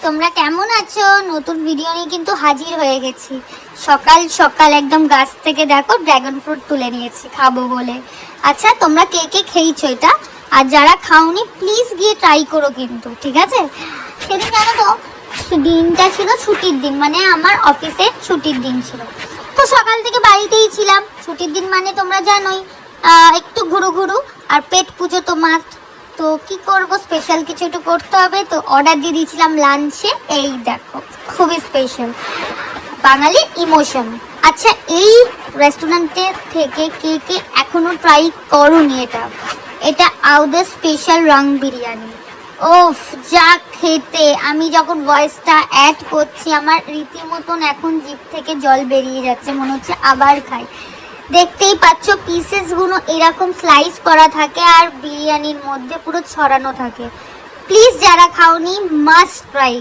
তোমরা কেমন আছো? নতুন ভিডিও নিয়ে কিন্তু হাজির হয়ে গেছি। সকাল সকাল একদম গাছ থেকে দেখো ড্রাগন ফ্রুট তুলে নিয়েছি খাবো বলে। আচ্ছা, তোমরা কে কে খেয়েছো এটা? আর যারা খাওনি প্লিজ গিয়ে ট্রাই করো কিন্তু, ঠিক আছে? সেদিন জানো তো দিনটা ছিল ছুটির দিন, মানে আমার অফিসের ছুটির দিন ছিল। তো সকাল থেকে বাড়িতেই ছিলাম। ছুটির দিন মানে তোমরা জানোই একটু ঘুরু ঘুরু, আর পেট পুজো তো মাস্ট। তো কি করব, স্পেশাল কিছু একটু করতে হবে, তো অর্ডার দিয়ে দিয়েছিলাম লাঞ্চে। এই দেখো খুবই স্পেশাল, বাঙালি ইমোশন। আচ্ছা, এই রেস্টুরেন্টে থেকে কে কে এখনো ট্রাই করোনি এটা? এটা আউদের স্পেশাল রাং বিরিয়ানি। ওফ, যা খেতে! আমি যখন ভয়েসটা অ্যাড করছি আমার রীতিমতন এখন জিভ থেকে জল বেরিয়ে যাচ্ছে, মনে হচ্ছে আবার খাই। দেখতেই পাচ্ছ পিসেসগুলো এরকম স্লাইস করা থাকে আর বিরিয়ানির মধ্যে পুরো ছড়ানো থাকে। প্লিজ যারা খাওনি মাস্ট ট্রাই।